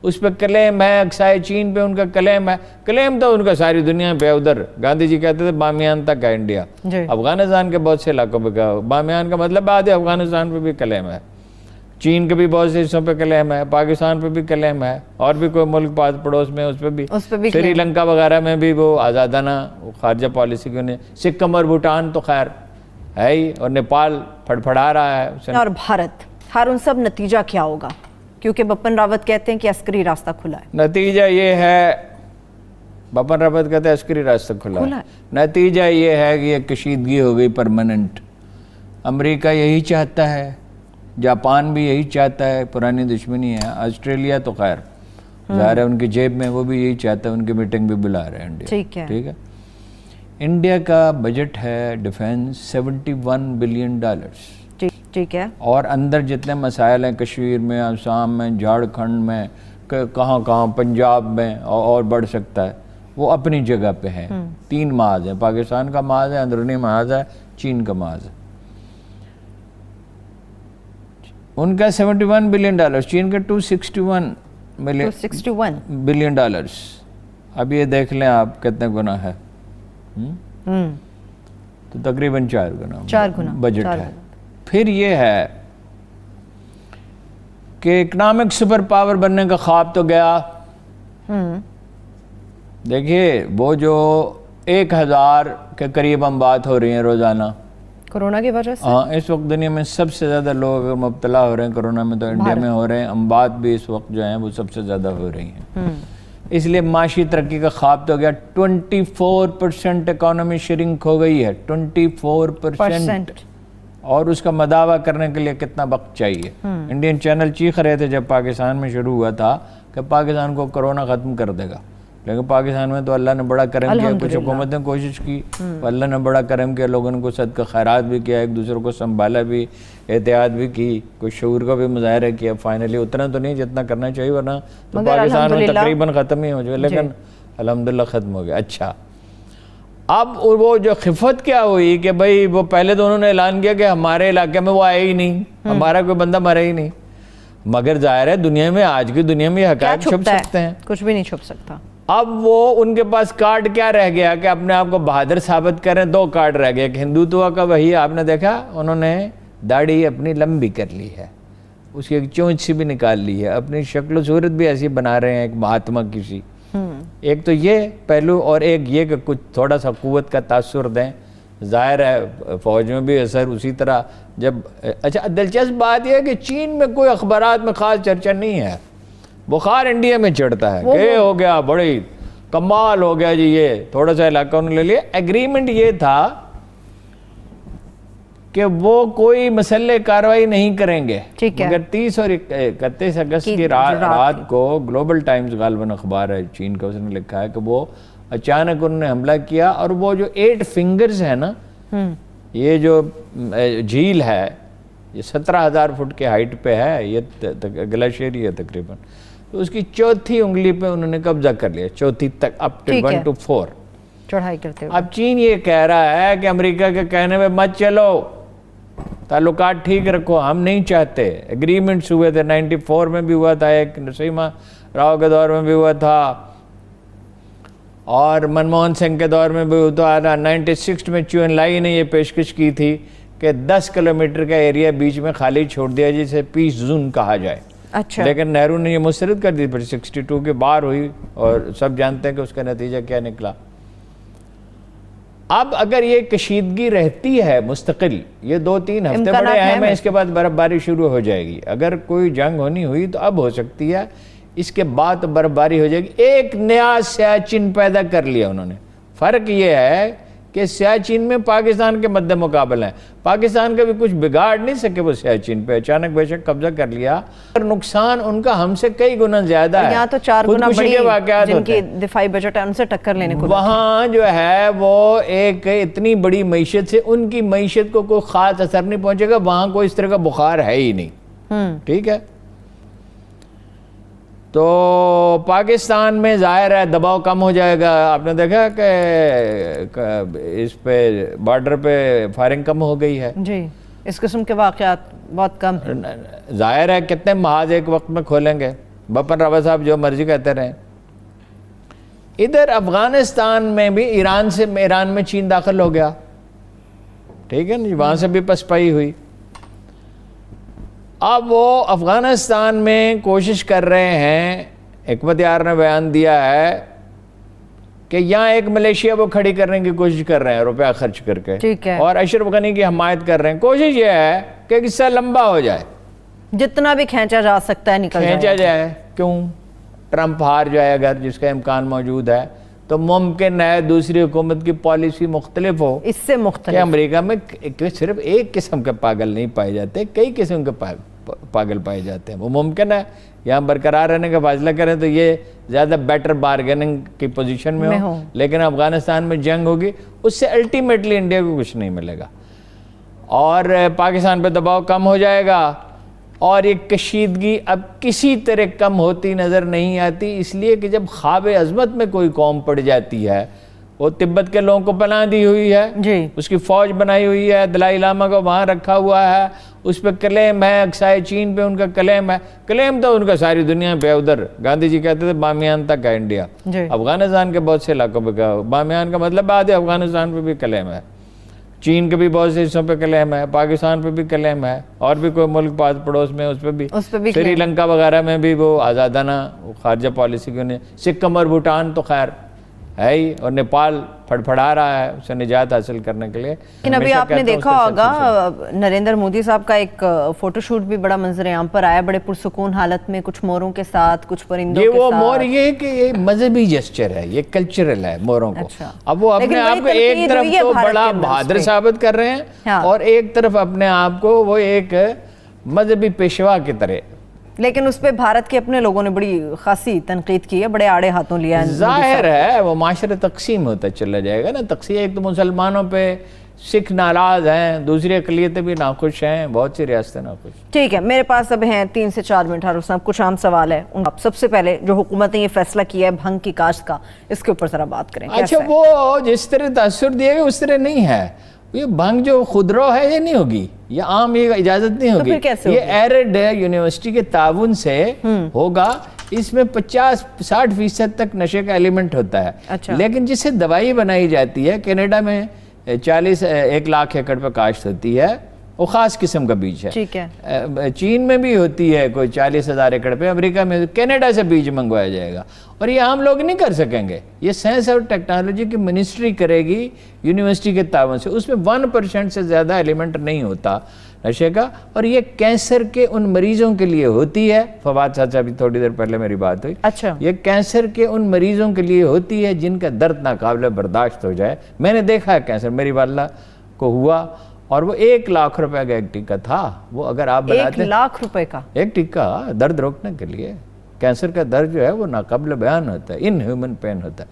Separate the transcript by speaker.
Speaker 1: اس پہ کلیم ہے، اقصائے چین پہ ان کا کلیم ہے، کلیم تو ان کا ساری دنیا پہ ادھر گاندھی جی کہتے تھے بامیان تک ہے انڈیا، افغانستان کے بہت سے علاقوں پہ بامیان کا مطلب آدھے افغانستان پہ بھی کلیم ہے، چین کے بھی بہت سے حصوں پہ کلیم ہے، پاکستان پہ بھی کلیم ہے، اور بھی کوئی ملک پاس پڑوس میں اس پہ بھی، سری لنکا وغیرہ میں بھی وہ آزادانہ خارجہ پالیسی کی انہیں، سکم اور بھوٹان تو خیر ہے ہی، اور نیپال پھڑپھڑا رہا ہے،
Speaker 2: اور بھارت، ہارون صاحب نتیجہ کیا ہوگا؟ کیونکہ بپن راوت کہتے ہیں کہ عسکری راستہ کھلا ہے۔
Speaker 1: نتیجہ یہ ہے، بپن راوت کہتے ہیں عسکری راستہ کھلا ہے، نتیجہ یہ ہے کہ یہ کشیدگی ہو گئی پرماننٹ۔ امریکہ یہی چاہتا ہے، جاپان بھی یہی چاہتا ہے، پرانی دشمنی ہے، آسٹریلیا تو خیر ظاہر ہے ان کی جیب میں، وہ بھی یہی چاہتا ہے، ان کی میٹنگ بھی بلا رہے ہیں انڈیا، ٹھیک ہے۔ انڈیا کا بجٹ ہے ڈیفینس $71 بلین،
Speaker 2: ٹھیک ہے،
Speaker 1: اور اندر جتنے مسائل ہیں کشمیر میں، آسام میں، جھارکھنڈ میں، کہاں پنجاب میں، اور بڑھ سکتا ہے، وہ اپنی جگہ پہ ہیں۔ 3 محاذ ہیں، پاکستان کا محاذ ہے، اندرونی محاذ ہے، چین کا محاذ ہے۔ ان کا $71 بلین، چین کا $261 بلین۔ اب یہ دیکھ لیں آپ کتنے گنا ہے، تو تقریباً 4 گنا بجٹ ہے۔ پھر یہ ہے کہ اکنامک سپر پاور بننے کا خواب تو گیا۔ دیکھیے وہ جو 1000 کے قریب اموات ہو رہی ہیں روزانہ
Speaker 2: کرونا کی وجہ سے،
Speaker 1: ہاں اس وقت دنیا میں سب سے زیادہ لوگ اگر مبتلا ہو رہے ہیں کرونا میں تو انڈیا میں ہو رہے ہیں، اموات بھی اس وقت جو ہیں وہ سب سے زیادہ ہو رہی ہیں، اس لیے معاشی ترقی کا خواب تو گیا۔ 24% اکانومی شرنک ہو گئی ہے، 24%، اور اس کا مداوع کرنے کے لیے کتنا وقت چاہیے؟ انڈین چینل چیخ رہے تھے جب پاکستان میں شروع ہوا تھا کہ پاکستان کو کرونا ختم کر دے گا، لیکن پاکستان میں تو اللہ نے بڑا کرم کیا، کچھ حکومتیں کوشش کی، اللہ نے بڑا کرم کیا، لوگوں کو صدقہ خیرات بھی کیا، ایک دوسرے کو سنبھالا بھی، احتیاط بھی کی، کوئی شعور کا بھی مظاہرہ کیا، فائنلی اتنا تو نہیں جتنا کرنا چاہیے ورنہ تو پاکستان میں تقریباً ختم ہی ہو جائے، لیکن الحمدللہ ختم ہو گیا۔ اچھا، اب وہ جو خفت کیا ہوئی کہ بھئی وہ پہلے تو انہوں نے اعلان کیا کہ ہمارے علاقے میں وہ آئے ہی نہیں، ہمارا کوئی بندہ مرے ہی نہیں، مگر ظاہر ہے دنیا میں، آج کی دنیا میں حقائق چھپ سکتے ہیں،
Speaker 2: کچھ بھی نہیں چھپ سکتا۔
Speaker 1: اب وہ ان کے پاس کارڈ کیا رہ گیا کہ اپنے آپ کو بہادر ثابت کریں؟ 2 کارڈ رہ گئے، کہ ہندوتوا کا وہی آپ نے دیکھا انہوں نے داڑھی اپنی لمبی کر لی ہے، اس کی ایک چونچ سی بھی نکال لی ہے، اپنی شکل و صورت بھی ایسی بنا رہے ہیں ایک مہاتما کسی، ایک تو یہ پہلو، اور ایک یہ کہ کچھ تھوڑا سا قوت کا تاثر دیں، ظاہر ہے فوج میں بھی اثر اسی طرح جب۔ اچھا دلچسپ بات یہ ہے کہ چین میں کوئی اخبارات میں خاص چرچا نہیں ہے، بخار انڈیا میں چڑھتا ہے کہ ہو گیا بڑی کمال ہو گیا جی، یہ تھوڑا سا علاقہ انہوں نے لے لیا۔ ایگریمنٹ یہ تھا کہ وہ کوئی مسلح کارروائی نہیں کریں گے، مگر 30 اور 31 اگست کی رات کو گلوبل ٹائمز غالباً اخبار ہے چین کا، اس نے لکھا ہے کہ وہ اچانک انہوں نے حملہ کیا، اور وہ جو 8 فنگرز ہے نا، یہ جو جھیل ہے یہ 17,000 فٹ کے ہائٹ پہ ہے، یہ گلیشیئر ہے تقریباً، تو اس کی 4تھی انگلی پہ انہوں نے قبضہ کر لیا، 4تھی تک، اپ ٹو 1 to 4
Speaker 2: چڑھائی کرتے ہوئے۔
Speaker 1: اب چین یہ کہہ رہا ہے کہ امریکہ کے کہنے میں مت چلو، تعلقات ٹھیک رکھو، ہم نہیں چاہتے۔ ایگریمنٹس ہوئے تھے، 94 میں بھی ہوا تھا، ایک نرسمہا راؤ کے دور میں بھی ہوا تھا، اور منموہن سنگھ کے دور میں بھی ہوا تھا۔ 96 میں چیون لائی نے یہ پیشکش کی تھی کہ 10 کلومیٹر کا ایریا بیچ میں خالی چھوڑ دیا جسے پیس زون کہا جائے، لیکن نہرو نے یہ مسترد کر دی، پھر 62 کے باہر ہوئی، اور سب جانتے ہیں کہ اس کا نتیجہ کیا نکلا۔ اب اگر یہ کشیدگی رہتی ہے مستقل، یہ 2-3 ہفتے بڑے اہم ہیں، اس کے بعد برف باری شروع ہو جائے گی، اگر کوئی جنگ ہونی ہوئی تو اب ہو سکتی ہے، اس کے بعد برف باری ہو جائے گی۔ ایک نیا سیاچن پیدا کر لیا انہوں نے، فرق یہ ہے کہ سیاچن میں پاکستان کے مد مقابل ہیں، پاکستان کا بھی کچھ بگاڑ نہیں سکے وہ سیاچن پہ، اچانک بے شک قبضہ کر لیا، اور نقصان ان کا ہم سے کئی گنا زیادہ ہے،
Speaker 2: یہاں تو 4 گنا بڑی
Speaker 1: واقعات
Speaker 2: جن کی دفاعی بجٹ ہے ان سے ٹکر لینے کو،
Speaker 1: وہاں جو ہے وہ ایک اتنی بڑی معیشت سے ان کی معیشت کو کوئی خاص اثر نہیں پہنچے گا، وہاں کوئی اس طرح کا بخار ہے ہی نہیں، ٹھیک ہے۔ تو پاکستان میں ظاہر ہے دباؤ کم ہو جائے گا، آپ نے دیکھا کہ اس پہ بارڈر پہ فائرنگ کم ہو گئی ہے،
Speaker 2: جی اس قسم کے واقعات بہت کم ہیں،
Speaker 1: ظاہر ہے کتنے محاذ ایک وقت میں کھولیں گے، بپن راوت صاحب جو مرضی کہتے رہیں. ادھر افغانستان میں بھی ایران میں چین داخل ہو گیا, ٹھیک ہے نا, وہاں سے بھی پسپائی ہوئی. اب وہ افغانستان میں کوشش کر رہے ہیں, حکمت یار نے بیان دیا ہے کہ یہاں ایک ملیشیا وہ کھڑی کرنے کی کوشش کر رہے ہیں روپیہ خرچ کر کے, اور اشرف غنی کی حمایت کر رہے ہیں. کوشش یہ ہے کہ قصہ لمبا ہو جائے,
Speaker 2: جتنا بھی کھینچا جا سکتا ہے نکل
Speaker 1: کھینچا جائے. کیوں؟ ٹرمپ ہار جائے اگر, جس کا امکان موجود ہے, تو ممکن ہے دوسری حکومت کی پالیسی مختلف ہو,
Speaker 2: اس سے مختلف.
Speaker 1: کہ امریکہ میں صرف ایک قسم کے پاگل نہیں پائے جاتے, کئی قسم کے پاگل پائے جاتے ہیں. وہ ممکن ہے یہاں برقرار رہنے کا فیصلہ کریں تو یہ زیادہ بیٹر بارگیننگ کی پوزیشن میں ہو, لیکن افغانستان میں جنگ ہوگی, اس سے الٹیمیٹلی انڈیا کو کچھ نہیں ملے گا, اور پاکستان پہ دباؤ کم ہو جائے گا, اور یہ کشیدگی اب کسی طرح کم ہوتی نظر نہیں آتی. اس لیے کہ جب خواب عظمت میں کوئی قوم پڑ جاتی ہے, وہ تبت کے لوگوں کو پناہ دی ہوئی ہے, اس کی فوج بنائی ہوئی ہے, دلائی لاما کو وہاں رکھا ہوا ہے, اس پہ کلیم ہے, اقصائے چین پہ ان کا کلیم ہے. کلیم تو ان کا ساری دنیا پہ, ادھر گاندھی جی کہتے تھے بامیان تک ہے انڈیا, افغانستان کے بہت سے علاقوں پہ, بامیان کا مطلب آدھے افغانستان پہ بھی کلیم ہے, چین کے بھی بہت سے حصوں پہ کلیم ہے, پاکستان پہ بھی کلیم ہے, اور بھی کوئی ملک پاس پڑوس میں اس پہ بھی, سری لنکا وغیرہ میں بھی وہ آزادانہ خارجہ پالیسی کی. سکم اور بھوٹان تو خیر ہے ہی, اور نیپال پھڑپھڑا رہا ہے اسے نجات حاصل کرنے کے لیے.
Speaker 2: لیکن ابھی آپ نے دیکھا ہوگا نریندر مودی صاحب کا ایک فوٹو شوٹ بھی بڑا منظر عام پر آیا, بڑے پرسکون حالت میں, کچھ موروں کے ساتھ, کچھ پرندوں کے ساتھ.
Speaker 1: یہ وہ مور, یہ کہ یہ مذہبی جسچر ہے, یہ کلچرل ہے موروں کو. اب وہ اپنے آپ کو ایک طرف تو بڑا بہادر ثابت کر رہے ہیں, اور ایک طرف اپنے آپ کو وہ ایک مذہبی پیشوا کی طرح.
Speaker 2: لیکن اس پہ بھارت کے اپنے لوگوں نے بڑی خاصی تنقید کی ہے, بڑے آڑے ہاتھوں لیا ہے.
Speaker 1: ظاہر ہے وہ معاشرہ تقسیم ہوتا چلا جائے گا نا. تقسیم, ایک تو مسلمانوں پہ سکھ ناراض ہیں, دوسری اقلیتیں بھی ناخوش ہیں, بہت سی ریاستیں ناخوش.
Speaker 2: ٹھیک ہے, میرے پاس اب ہیں 3 سے 4 منٹ. حارث صاحب, کچھ عام سوال ہے. سب سے پہلے جو حکومت نے یہ فیصلہ کیا ہے بھنگ کی کاشت کا, اس کے اوپر ذرا بات کریں.
Speaker 1: اچھا, وہ جس طرح تاثر دیا گیا اس طرح نہیں ہے. یہ بھنگ جو خودرو ہے یہ نہیں ہوگی, یہ عام یہ اجازت نہیں ہوگی. یہ ایرڈ یونیورسٹی کے تعاون سے ہوگا. اس میں 50-60% تک نشے کا ایلیمنٹ ہوتا ہے. لیکن جس سے دوائی بنائی جاتی ہے, کینیڈا میں 1 لاکھ ایکڑ پہ کاشت ہوتی ہے, وہ خاص قسم کا بیج ہے. چین میں بھی ہوتی ہے کوئی 40,000 ایکڑ پہ, امریکہ میں کینیڈا سے بیج منگوایا جائے گا, اور یہ عام لوگ نہیں کر سکیں گے. یہ سائنس اور ٹیکنالوجی کی منسٹری کرے گی یونیورسٹی کے تعاون سے. اس میں 1% سے زیادہ ایلیمنٹ نہیں ہوتا نشے کا, اور یہ کینسر کے ان مریضوں کے لیے ہوتی ہے. فواد صاحب سے ابھی تھوڑی دیر پہلے میری بات ہوئی. یہ کینسر کے ان مریضوں کے لیے ہوتی ہے جن کا درد ناقابل برداشت ہو جائے. میں نے دیکھا ہے کینسر, میری والدہ کو ہوا, اور وہ 1 لاکھ روپے کا ایک ٹیکہ تھا. وہ اگر آپ بناتے
Speaker 2: 1 لاکھ روپے کا
Speaker 1: ایک ٹیکہ درد روکنے کے لیے, کینسر کا درد جو ہے وہ ناقابل بیان ہوتا ہے, ان ہیومن پین ہوتا ہے.